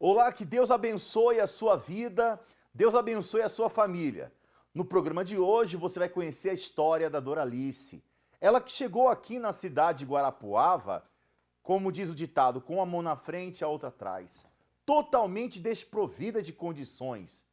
Olá, que Deus abençoe a sua vida, Deus abençoe a sua família. No programa de hoje você vai conhecer a história da Doralice. Ela que chegou aqui na cidade de Guarapuava, como diz o ditado, com uma mão na frente e a outra atrás, totalmente desprovida de condições.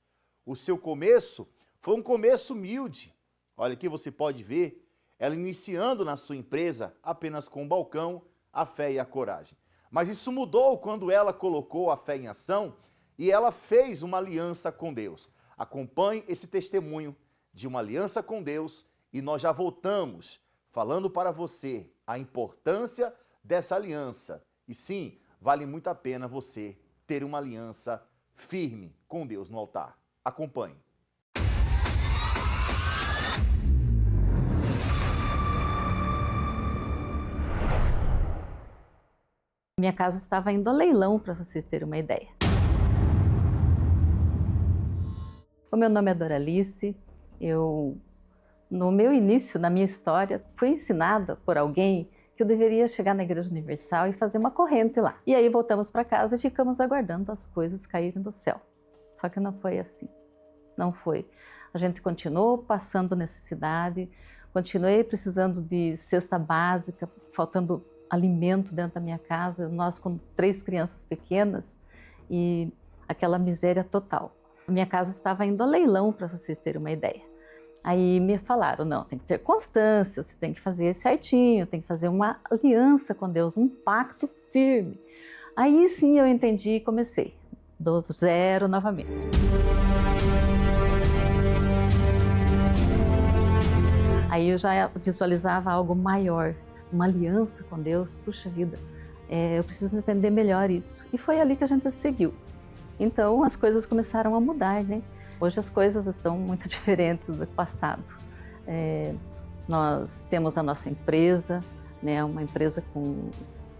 O seu começo foi um começo humilde. Olha aqui, você pode ver ela iniciando na sua empresa apenas com o balcão, a fé e a coragem. Mas isso mudou quando ela colocou a fé em ação e ela fez uma aliança com Deus. Acompanhe esse testemunho de uma aliança com Deus e nós já voltamos falando para você a importância dessa aliança. E sim, vale muito a pena você ter uma aliança firme com Deus no altar. Acompanhe. Minha casa estava indo a leilão, para vocês terem uma ideia. O meu nome é Doralice. No meu início, na minha história, fui ensinada por alguém que eu deveria chegar na Igreja Universal e fazer uma corrente lá. E aí voltamos para casa e ficamos aguardando as coisas caírem do céu. Só que não foi assim. Não foi. A gente continuou passando necessidade, continuei precisando de cesta básica, faltando alimento dentro da minha casa, nós com 3 crianças pequenas e aquela miséria total. A minha casa estava indo a leilão, para vocês terem uma ideia. Aí me falaram, não, tem que ter constância, você tem que fazer certinho, tem que fazer uma aliança com Deus, um pacto firme. Aí sim eu entendi e comecei, do zero novamente. Aí eu já visualizava algo maior, uma aliança com Deus. Puxa vida, eu preciso entender melhor isso. E foi ali que a gente seguiu. Então as coisas começaram a mudar, né? Hoje as coisas estão muito diferentes do passado. Nós temos a nossa empresa, né? Uma empresa com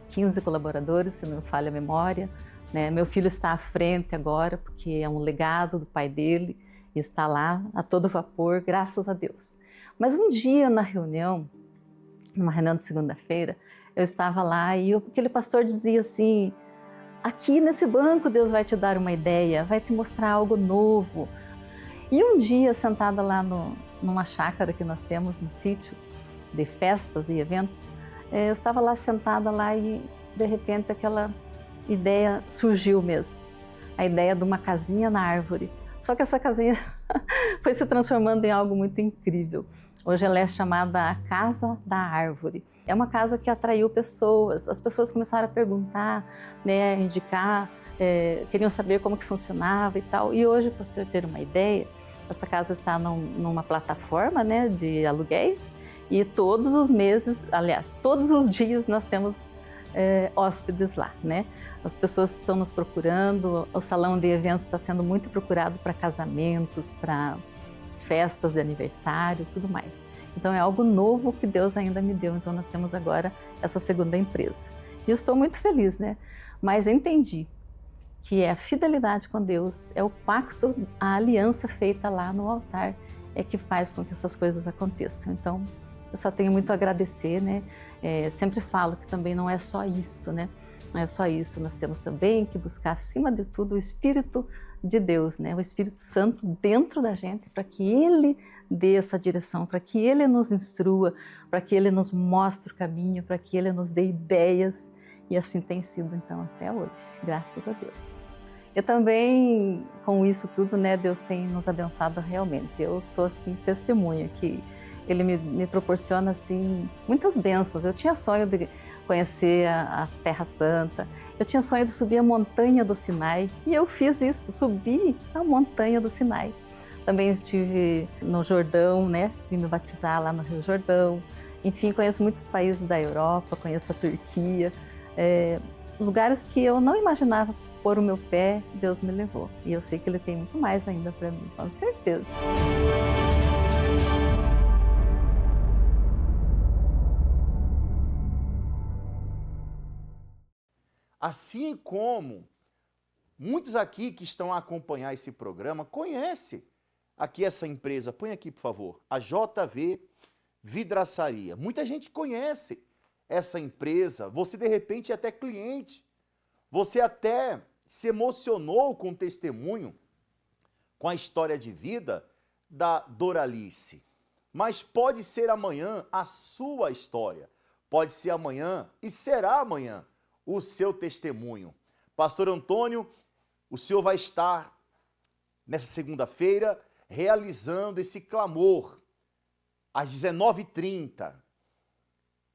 15 colaboradores, se não me falha a memória, né? Meu filho está à frente agora, porque é um legado do pai dele, e está lá a todo vapor, graças a Deus. Mas um dia numa reunião de segunda-feira, eu estava lá e aquele pastor dizia assim, aqui nesse banco Deus vai te dar uma ideia, vai te mostrar algo novo. E um dia, sentada lá numa chácara que nós temos no sítio de festas e eventos, eu estava lá sentada lá e de repente aquela ideia surgiu mesmo. A ideia de uma casinha na árvore. Só que essa casinha foi se transformando em algo muito incrível. Hoje ela é chamada a Casa da Árvore. É uma casa que atraiu pessoas. As pessoas começaram a perguntar, né, indicar, queriam saber como que funcionava e tal. E hoje, para você ter uma ideia, essa casa está numa plataforma, né, de aluguéis e todos os meses, aliás, todos os dias nós temos hóspedes lá, né? As pessoas estão nos procurando, o salão de eventos está sendo muito procurado para casamentos, para festas de aniversário, tudo mais. Então é algo novo que Deus ainda me deu, então nós temos agora essa segunda empresa. E eu estou muito feliz, né? Mas entendi que é a fidelidade com Deus, é o pacto, a aliança feita lá no altar, é que faz com que essas coisas aconteçam. Então eu só tenho muito a agradecer, né? Sempre falo que também não é só isso, né? Não é só isso, nós temos também que buscar acima de tudo o Espírito de Deus, né? O Espírito Santo dentro da gente, para que Ele dê essa direção, para que Ele nos instrua, para que Ele nos mostre o caminho, para que Ele nos dê ideias. E assim tem sido então até hoje, graças a Deus. Eu também, com isso tudo, né, Deus tem nos abençoado realmente. Eu sou assim testemunha que Ele me proporciona assim muitas bênçãos. Eu tinha sonho de conhecer a Terra Santa, eu tinha sonho de subir a montanha do Sinai e eu fiz isso, subi a montanha do Sinai. Também estive no Jordão, né, vim me batizar lá no Rio Jordão. Enfim, conheço muitos países da Europa, conheço a Turquia, lugares que eu não imaginava pôr o meu pé, Deus me levou. E eu sei que Ele tem muito mais ainda para mim, com certeza. Assim como muitos aqui que estão a acompanhar esse programa conhecem aqui essa empresa. Põe aqui, por favor, a JV Vidraçaria. Muita gente conhece essa empresa, você de repente é até cliente, você até se emocionou com o testemunho, com a história de vida da Doralice. Mas pode ser amanhã a sua história. Pode ser amanhã e será amanhã o seu testemunho. Pastor Antônio, o senhor vai estar nessa segunda-feira realizando esse clamor às 19h30,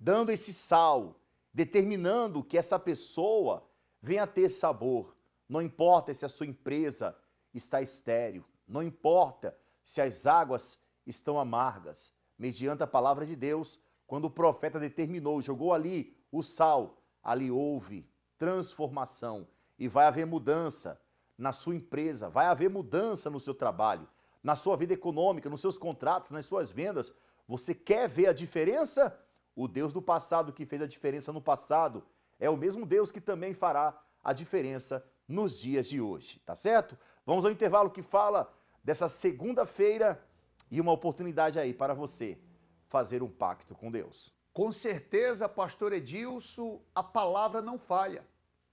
dando esse sal, determinando que essa pessoa venha a ter sabor. Não importa se a sua empresa está estéril, não importa se as águas estão amargas. Mediante a palavra de Deus, quando o profeta determinou, jogou ali o sal, ali houve transformação e vai haver mudança na sua empresa, vai haver mudança no seu trabalho, na sua vida econômica, nos seus contratos, nas suas vendas. Você quer ver a diferença? O Deus do passado que fez a diferença no passado é o mesmo Deus que também fará a diferença nos dias de hoje, tá certo? Vamos ao intervalo que fala dessa segunda-feira e uma oportunidade aí para você fazer um pacto com Deus. Com certeza, pastor Edilson, a palavra não falha.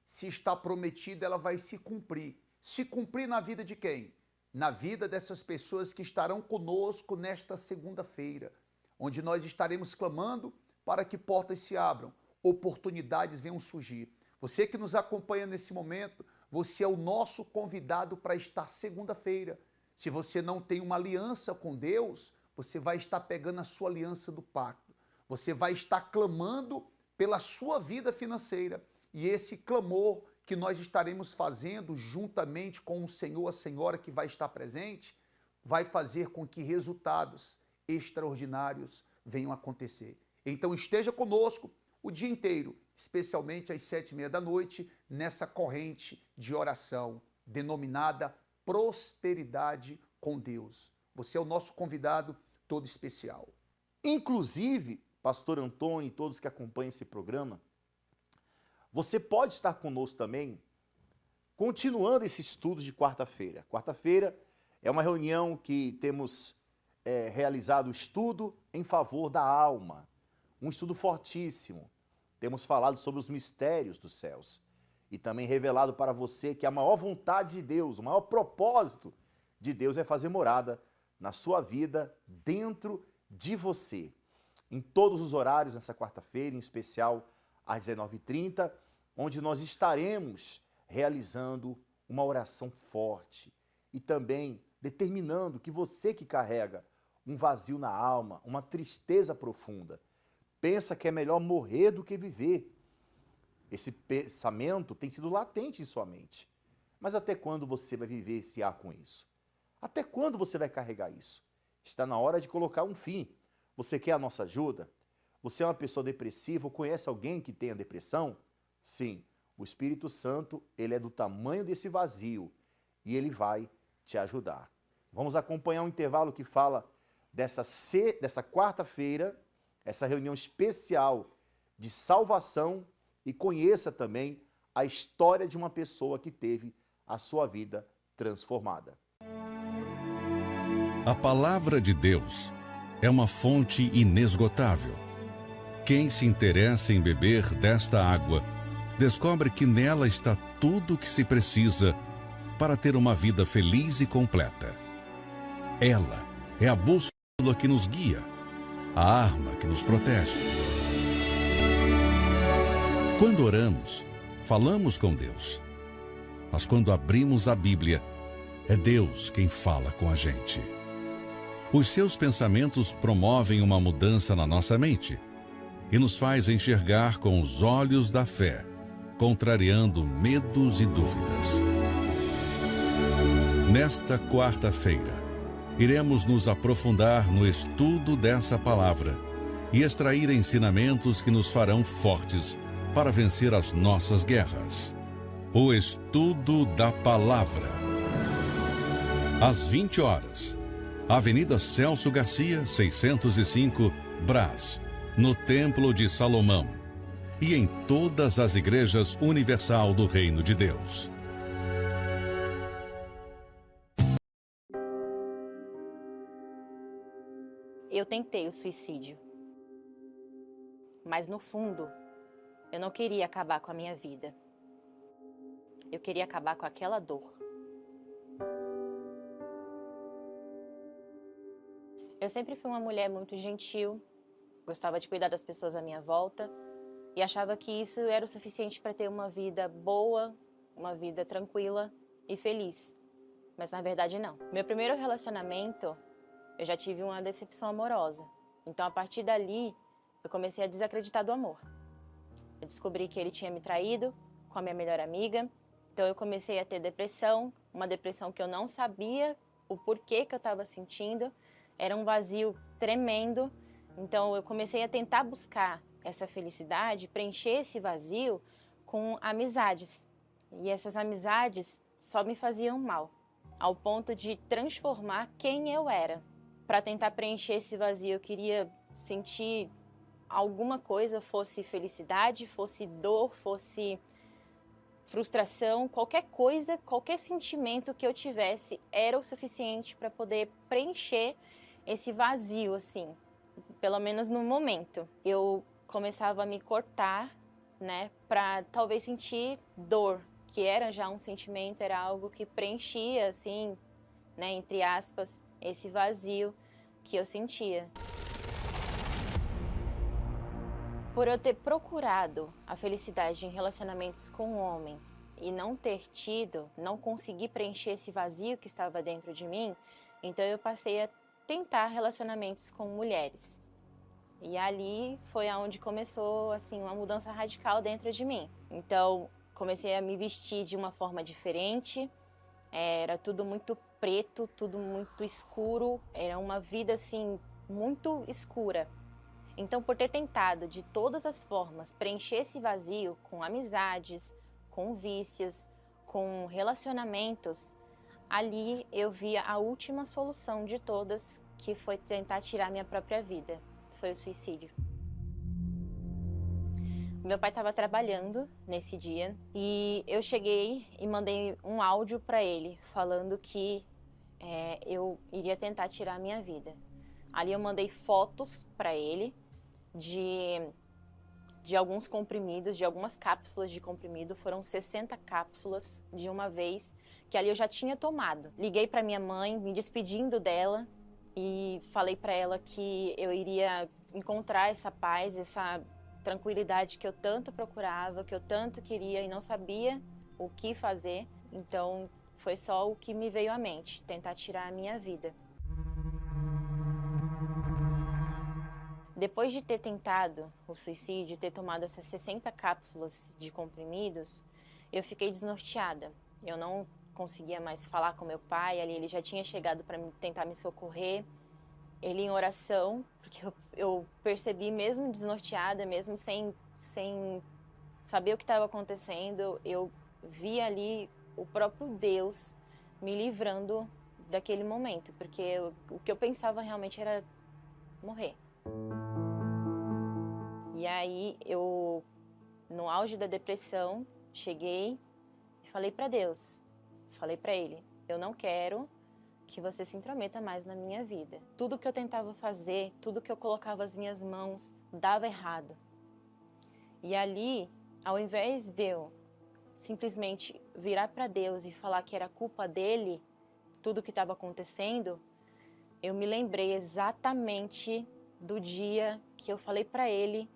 Se está prometida, ela vai se cumprir. Se cumprir na vida de quem? Na vida dessas pessoas que estarão conosco nesta segunda-feira, onde nós estaremos clamando para que portas se abram, oportunidades venham surgir. Você que nos acompanha nesse momento, você é o nosso convidado para estar segunda-feira. Se você não tem uma aliança com Deus, você vai estar pegando a sua aliança do pacto. Você vai estar clamando pela sua vida financeira. E esse clamor que nós estaremos fazendo juntamente com o Senhor, a Senhora que vai estar presente, vai fazer com que resultados extraordinários venham a acontecer. Então esteja conosco o dia inteiro, especialmente às 19h30, nessa corrente de oração denominada Prosperidade com Deus. Você é o nosso convidado todo especial. Inclusive, pastor Antônio e todos que acompanham esse programa, você pode estar conosco também, continuando esse estudo de quarta-feira. Quarta-feira é uma reunião que temos realizado o estudo em favor da alma, um estudo fortíssimo. Temos falado sobre os mistérios dos céus e também revelado para você que a maior vontade de Deus, o maior propósito de Deus é fazer morada na sua vida, dentro de você. Em todos os horários, nessa quarta-feira, em especial às 19h30, onde nós estaremos realizando uma oração forte e também determinando que você que carrega um vazio na alma, uma tristeza profunda, pensa que é melhor morrer do que viver. Esse pensamento tem sido latente em sua mente. Mas até quando você vai vivenciar com isso? Até quando você vai carregar isso? Está na hora de colocar um fim. Você quer a nossa ajuda? Você é uma pessoa depressiva ou conhece alguém que tenha depressão? Sim, o Espírito Santo, ele é do tamanho desse vazio e ele vai te ajudar. Vamos acompanhar um intervalo que fala dessa quarta-feira, essa reunião especial de salvação, e conheça também a história de uma pessoa que teve a sua vida transformada. A palavra de Deus é uma fonte inesgotável. Quem se interessa em beber desta água, descobre que nela está tudo o que se precisa para ter uma vida feliz e completa. Ela é a bússola que nos guia, a arma que nos protege. Quando oramos, falamos com Deus. Mas quando abrimos a Bíblia, é Deus quem fala com a gente. Os seus pensamentos promovem uma mudança na nossa mente e nos faz enxergar com os olhos da fé, contrariando medos e dúvidas. Nesta quarta-feira, iremos nos aprofundar no estudo dessa palavra e extrair ensinamentos que nos farão fortes para vencer as nossas guerras. O estudo da palavra. Às 20 horas, Avenida Celso Garcia, 605, Brás, no Templo de Salomão e em todas as igrejas universal do Reino de Deus. Eu tentei o suicídio, mas no fundo, eu não queria acabar com a minha vida. Eu queria acabar com aquela dor. Eu sempre fui uma mulher muito gentil, gostava de cuidar das pessoas à minha volta e achava que isso era o suficiente para ter uma vida boa, uma vida tranquila e feliz. Mas na verdade não. Meu primeiro relacionamento, eu já tive uma decepção amorosa. Então a partir dali, eu comecei a desacreditar do amor. Eu descobri que ele tinha me traído com a minha melhor amiga. Então eu comecei a ter depressão, uma depressão que eu não sabia o porquê que eu estava sentindo. Era um vazio tremendo. Então eu comecei a tentar buscar essa felicidade, preencher esse vazio com amizades. E essas amizades só me faziam mal, ao ponto de transformar quem eu era. Para tentar preencher esse vazio, eu queria sentir alguma coisa, fosse felicidade, fosse dor, fosse frustração, qualquer coisa, qualquer sentimento que eu tivesse era o suficiente para poder preencher esse vazio, assim, pelo menos no momento. Eu começava a me cortar, né, para talvez sentir dor, que era já um sentimento, era algo que preenchia, assim, né, entre aspas, esse vazio que eu sentia. Por eu ter procurado a felicidade em relacionamentos com homens e não ter tido, não conseguir preencher esse vazio que estava dentro de mim, então eu passei a tentar relacionamentos com mulheres. E ali foi aonde começou, assim, uma mudança radical dentro de mim. Então, comecei a me vestir de uma forma diferente, era tudo muito preto, tudo muito escuro, era uma vida, assim, muito escura. Então, por ter tentado de todas as formas preencher esse vazio com amizades, com vícios, com relacionamentos, ali eu via a última solução de todas, que foi tentar tirar minha própria vida. Foi o suicídio. Meu pai estava trabalhando nesse dia e eu cheguei e mandei um áudio para ele falando que eu iria tentar tirar a minha vida. Ali eu mandei fotos para ele de alguns comprimidos, de algumas cápsulas de comprimido. Foram 60 cápsulas de uma vez, que ali eu já tinha tomado. Liguei para minha mãe, me despedindo dela, e falei para ela que eu iria encontrar essa paz, essa tranquilidade que eu tanto procurava, que eu tanto queria e não sabia o que fazer. Então foi só o que me veio à mente, tentar tirar a minha vida. Depois de ter tentado o suicídio, ter tomado essas 60 cápsulas de comprimidos, eu fiquei desnorteada. Eu não conseguia mais falar com meu pai, ali ele já tinha chegado para tentar me socorrer. Ele em oração, porque eu percebi, mesmo desnorteada, mesmo sem saber o que estava acontecendo, eu vi ali o próprio Deus me livrando daquele momento, porque o que eu pensava realmente era morrer. E aí eu, no auge da depressão, cheguei e falei para Deus, falei para Ele, eu não quero que você se intrometa mais na minha vida. Tudo que eu tentava fazer, tudo que eu colocava as minhas mãos, dava errado. E ali, ao invés de eu simplesmente virar para Deus e falar que era culpa dele, tudo que estava acontecendo, eu me lembrei exatamente do dia que eu falei para ele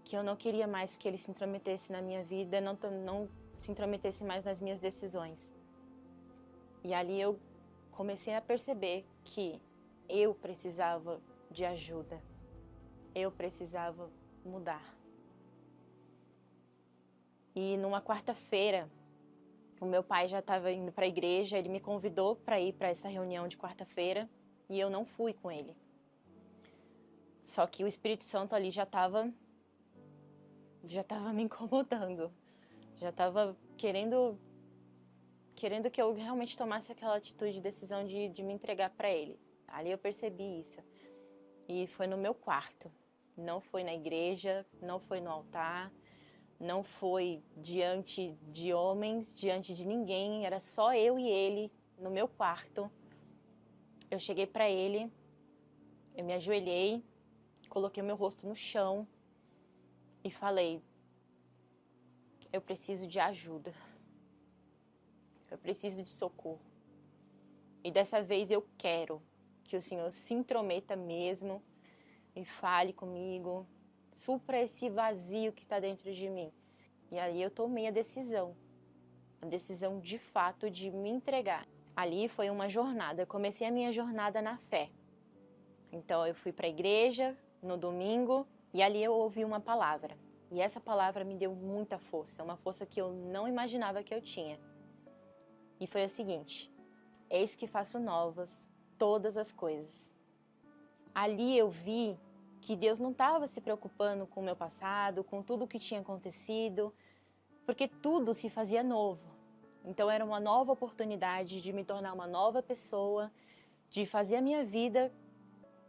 que eu não queria mais que ele se intrometesse na minha vida, não se intrometesse mais nas minhas decisões. E ali eu comecei a perceber que eu precisava de ajuda, eu precisava mudar. E numa quarta-feira, o meu pai já estava indo para a igreja, ele me convidou para ir para essa reunião de quarta-feira e eu não fui com ele. Só que o Espírito Santo ali já estava me incomodando, já estava querendo que eu realmente tomasse aquela atitude de decisão de me entregar para ele. Ali eu percebi isso. E foi no meu quarto. Não foi na igreja, não foi no altar, não foi diante de homens, diante de ninguém. Era só eu e ele no meu quarto. Eu cheguei para ele, eu me ajoelhei, coloquei meu rosto no chão e falei, eu preciso de ajuda. eu preciso de socorro. E dessa vez eu quero que o Senhor se intrometa mesmo e fale comigo, supra esse vazio que está dentro de mim. E aí eu tomei a decisão de fato de me entregar. Ali foi uma jornada, eu comecei a minha jornada na fé. Então eu fui para a igreja no domingo e ali eu ouvi uma palavra. E essa palavra me deu muita força, uma força que eu não imaginava que eu tinha. E foi a seguinte: eis que faço novas todas as coisas. Ali eu vi que Deus não estava se preocupando com o meu passado, com tudo o que tinha acontecido, porque tudo se fazia novo. Então era uma nova oportunidade de me tornar uma nova pessoa, de fazer a minha vida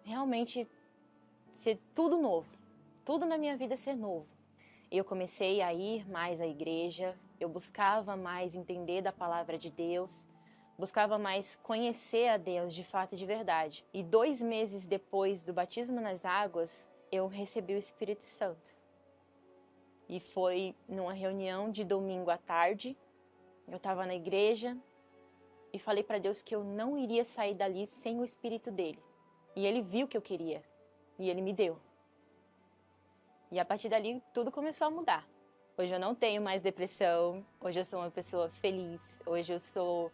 realmente ser tudo novo, tudo na minha vida ser novo. Eu comecei a ir mais à igreja, eu buscava mais entender da palavra de Deus, buscava mais conhecer a Deus de fato e de verdade. E 2 meses depois do batismo nas águas, eu recebi o Espírito Santo. E foi numa reunião de domingo à tarde, eu estava na igreja e falei para Deus que eu não iria sair dali sem o Espírito dele. E ele viu o que eu queria e ele me deu. E a partir dali tudo começou a mudar. Hoje eu não tenho mais depressão, hoje eu sou uma pessoa feliz, hoje eu sou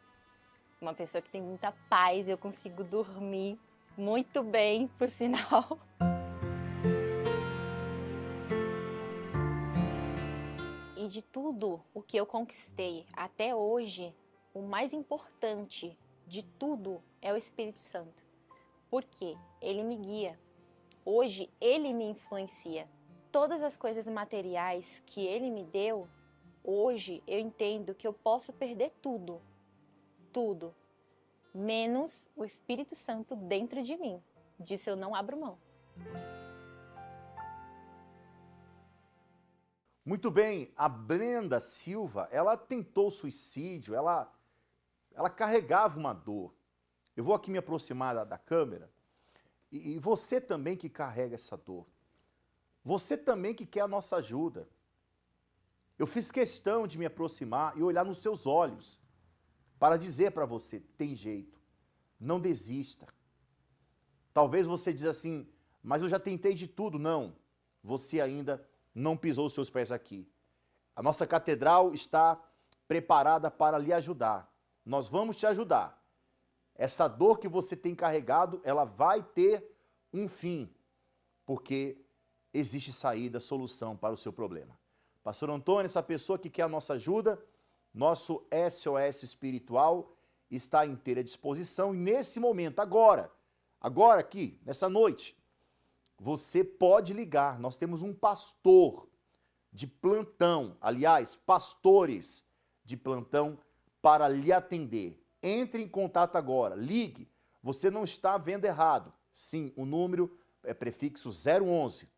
uma pessoa que tem muita paz, eu consigo dormir muito bem, por sinal. E de tudo o que eu conquistei até hoje, o mais importante de tudo é o Espírito Santo. Por quê? Ele me guia. Hoje ele me influencia. Todas as coisas materiais que ele me deu, hoje eu entendo que eu posso perder tudo. Tudo, menos o Espírito Santo dentro de mim. Disso eu não abro mão. Muito bem, a Brenda Silva, ela tentou suicídio, ela carregava uma dor. Eu vou aqui me aproximar da câmera, e você também que carrega essa dor, você também que quer a nossa ajuda. Eu fiz questão de me aproximar e olhar nos seus olhos, para dizer para você, tem jeito, não desista. Talvez você diz assim, mas eu já tentei de tudo. Não, você ainda não pisou os seus pés aqui. A nossa catedral está preparada para lhe ajudar. Nós vamos te ajudar. Essa dor que você tem carregado, ela vai ter um fim, porque existe saída, solução para o seu problema. Pastor Antônio, essa pessoa que quer a nossa ajuda, nosso SOS espiritual está à inteira disposição e nesse momento, agora aqui, nessa noite, você pode ligar. Nós temos um pastor de plantão, aliás, pastores de plantão para lhe atender. Entre em contato agora, ligue. Você não está vendo errado. Sim, o número é prefixo 011.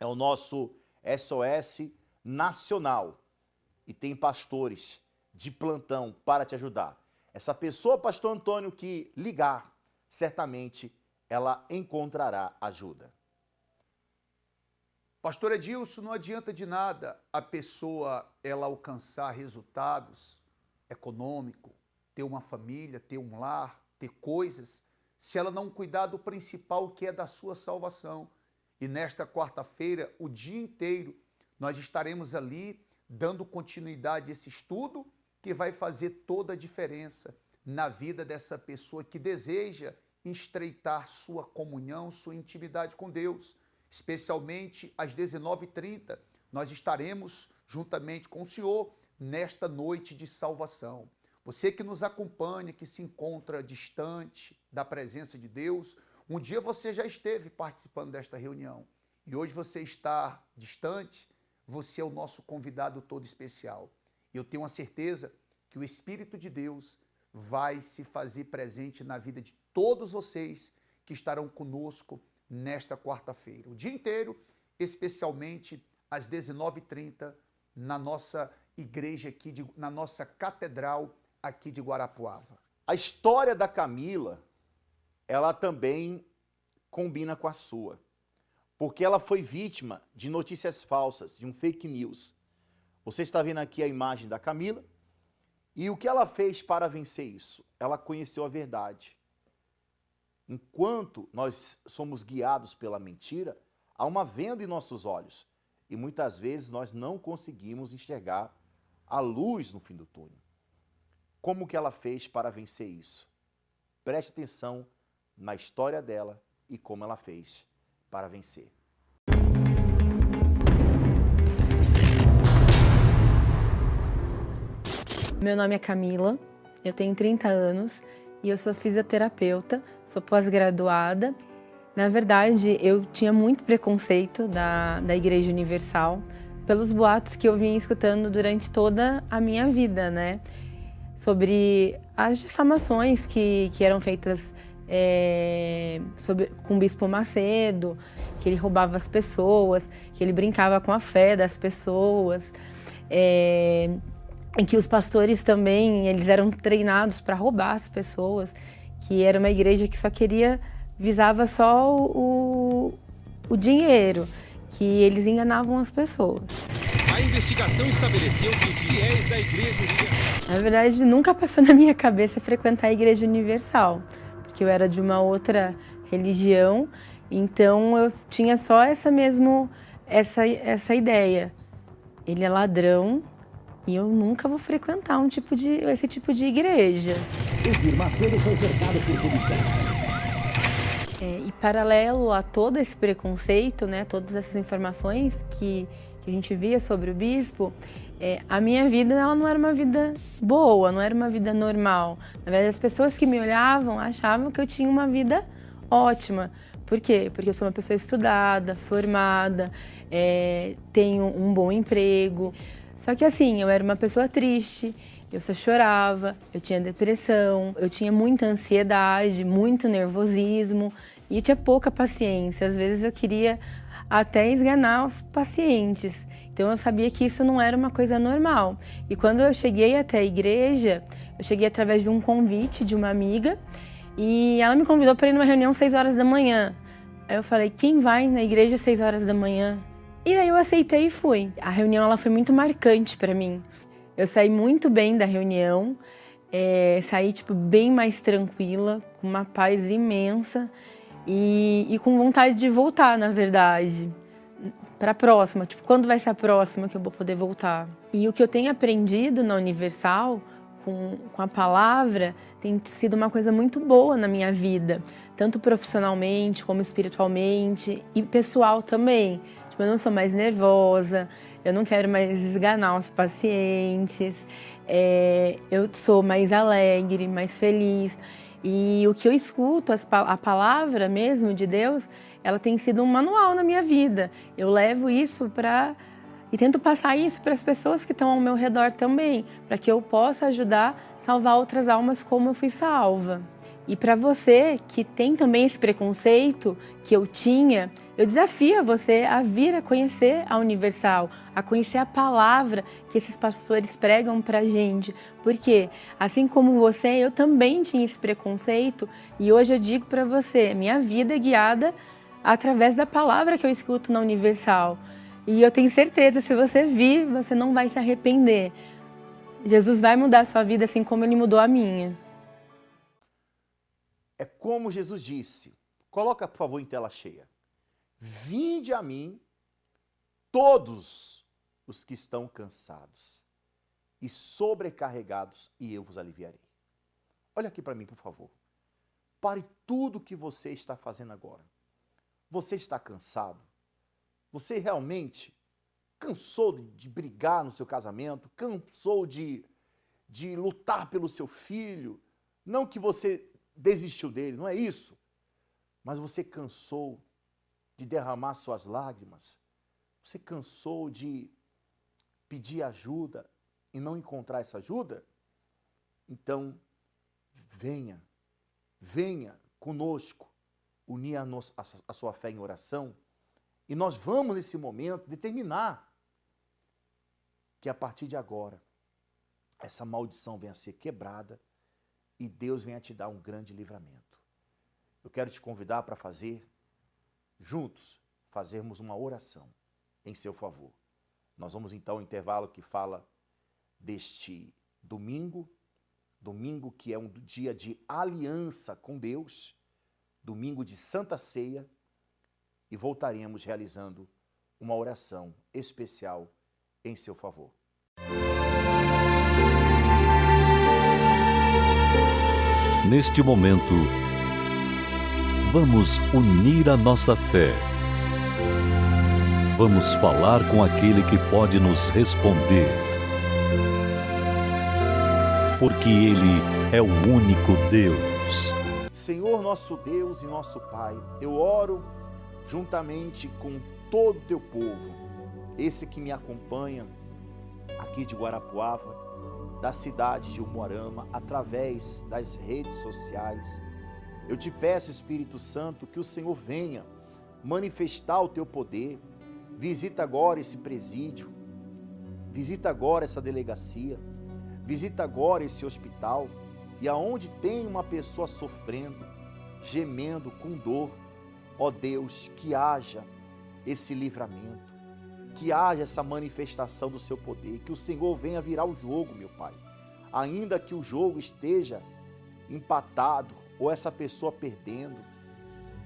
É o nosso SOS nacional. E tem pastores de plantão para te ajudar. Essa pessoa, pastor Antônio, que ligar, certamente ela encontrará ajuda. Pastor Edilson, não adianta de nada a pessoa ela alcançar resultados econômicos, ter uma família, ter um lar, ter coisas, se ela não cuidar do principal, que é da sua salvação. E nesta quarta-feira, o dia inteiro, nós estaremos ali dando continuidade a esse estudo que vai fazer toda a diferença na vida dessa pessoa que deseja estreitar sua comunhão, sua intimidade com Deus. Especialmente às 19h30, nós estaremos juntamente com o Senhor nesta noite de salvação. Você que nos acompanha, que se encontra distante da presença de Deus, um dia você já esteve participando desta reunião e hoje você está distante, você é o nosso convidado todo especial. E eu tenho a certeza que o Espírito de Deus vai se fazer presente na vida de todos vocês que estarão conosco nesta quarta-feira. O dia inteiro, especialmente às 19h30, na nossa igreja aqui, na nossa catedral aqui de Guarapuava. A história da Camila, ela também combina com a sua, porque ela foi vítima de notícias falsas, de um fake news. Você está vendo aqui a imagem da Camila, E o que ela fez para vencer isso? Ela conheceu a verdade. Enquanto nós somos guiados pela mentira, há uma venda em nossos olhos. E muitas vezes nós não conseguimos enxergar a luz no fim do túnel. Como que ela fez para vencer isso? Preste atenção na história dela e como ela fez para vencer. Meu nome é Camila, eu tenho 30 anos e eu sou fisioterapeuta, sou pós-graduada. Na verdade, eu tinha muito preconceito da Igreja Universal pelos boatos que eu vinha escutando durante toda a minha vida, né? Sobre as difamações que eram feitas com o Bispo Macedo, que ele roubava as pessoas, que ele brincava com a fé das pessoas, em que os pastores também eles eram treinados para roubar as pessoas, que era uma igreja que só visava só o dinheiro, que eles enganavam as pessoas. A investigação estabeleceu que os fiéis da Igreja Universal... Na verdade, nunca passou na minha cabeça frequentar a Igreja Universal, porque eu era de uma outra religião, então eu tinha só essa ideia. Ele é ladrão e eu nunca vou frequentar esse tipo de igreja. Macedo foi cercado por policiais. E paralelo a todo esse preconceito, né, todas essas informações que a gente via sobre o bispo, a minha vida ela não era uma vida boa, não era uma vida normal. Na verdade, as pessoas que me olhavam achavam que eu tinha uma vida ótima. Por quê? Porque eu sou uma pessoa estudada, formada, tenho um bom emprego. Só que assim, eu era uma pessoa triste, eu só chorava, eu tinha depressão, eu tinha muita ansiedade, muito nervosismo e eu tinha pouca paciência. Às vezes eu queria até esganar os pacientes. Então eu sabia que isso não era uma coisa normal. E quando eu cheguei até a igreja, eu cheguei através de um convite de uma amiga e ela me convidou para ir numa reunião às 6 horas da manhã. Aí eu falei, quem vai na igreja às 6 horas da manhã? E aí eu aceitei e fui. A reunião ela foi muito marcante para mim. Eu saí muito bem da reunião, saí bem mais tranquila, com uma paz imensa e com vontade de voltar, na verdade, para a próxima. Quando vai ser a próxima que eu vou poder voltar? E o que eu tenho aprendido na Universal, com a palavra, tem sido uma coisa muito boa na minha vida, tanto profissionalmente como espiritualmente e pessoal também. Eu não sou mais nervosa, eu não quero mais esganar os pacientes, eu sou mais alegre, mais feliz. E o que eu escuto, a palavra mesmo de Deus, ela tem sido um manual na minha vida. Eu levo isso e tento passar isso para as pessoas que estão ao meu redor também, para que eu possa ajudar a salvar outras almas como eu fui salva. E para você que tem também esse preconceito que eu tinha, eu desafio você a vir a conhecer a Universal, a conhecer a palavra que esses pastores pregam pra gente. Porque, assim como você, eu também tinha esse preconceito e hoje eu digo para você, minha vida é guiada através da palavra que eu escuto na Universal. E eu tenho certeza, se você vir, você não vai se arrepender. Jesus vai mudar a sua vida assim como Ele mudou a minha. É como Jesus disse, coloca por favor em tela cheia. Vinde a mim, todos os que estão cansados e sobrecarregados, e eu vos aliviarei. Olha aqui para mim, por favor. Pare tudo o que você está fazendo agora. Você está cansado? Você realmente cansou de brigar no seu casamento? Cansou de lutar pelo seu filho? Não que você desistiu dele, não é isso. Mas você cansou de derramar suas lágrimas? Você cansou de pedir ajuda e não encontrar essa ajuda? Então, venha conosco, unir a sua fé em oração, e nós vamos, nesse momento, determinar que a partir de agora, essa maldição venha a ser quebrada e Deus venha te dar um grande livramento. Eu quero te convidar para fazermos uma oração em seu favor. Nós vamos então ao intervalo que fala deste Domingo que é um dia de aliança com Deus, domingo de Santa Ceia, e voltaremos realizando uma oração especial em seu favor. Neste momento, vamos unir a nossa fé. Vamos falar com aquele que pode nos responder. Porque Ele é o único Deus. Senhor nosso Deus e nosso Pai, eu oro juntamente com todo o teu povo, esse que me acompanha aqui de Guarapuava, da cidade de Umuarama, através das redes sociais. Eu te peço, Espírito Santo, que o Senhor venha manifestar o teu poder. Visita agora esse presídio, visita agora essa delegacia, visita agora esse hospital, e aonde tem uma pessoa sofrendo, gemendo com dor, ó Deus, que haja esse livramento, que haja essa manifestação do seu poder, que o Senhor venha virar o jogo, meu Pai. Ainda que o jogo esteja empatado ou essa pessoa perdendo,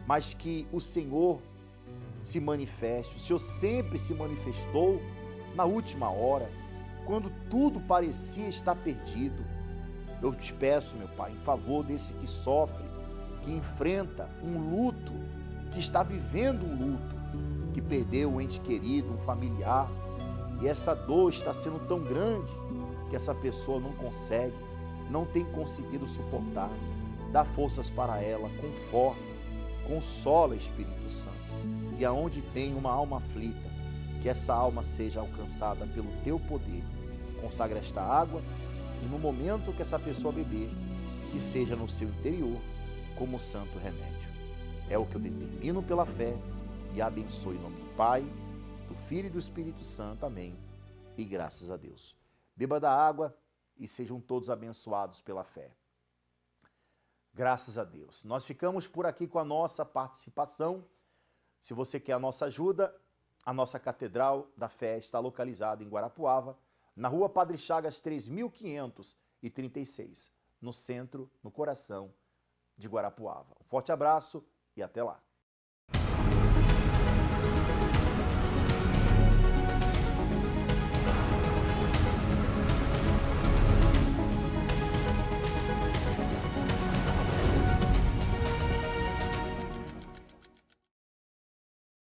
mas que o Senhor se manifeste. O Senhor sempre se manifestou na última hora, quando tudo parecia estar perdido. Eu te peço, meu Pai, em favor desse que sofre, que enfrenta um luto, que está vivendo um luto, que perdeu um ente querido, um familiar, e essa dor está sendo tão grande que essa pessoa não consegue, não tem conseguido suportar. Dá forças para ela, conforta, consola, Espírito Santo. E aonde tem uma alma aflita, que essa alma seja alcançada pelo teu poder. Consagra esta água e no momento que essa pessoa beber, que seja no seu interior como santo remédio. É o que eu determino pela fé e abençoe em nome do Pai, do Filho e do Espírito Santo. Amém. E graças a Deus. Beba da água e sejam todos abençoados pela fé. Graças a Deus. Nós ficamos por aqui com a nossa participação. Se você quer a nossa ajuda, a nossa Catedral da Fé está localizada em Guarapuava, na Rua Padre Chagas 3536, no centro, no coração de Guarapuava. Um forte abraço e até lá.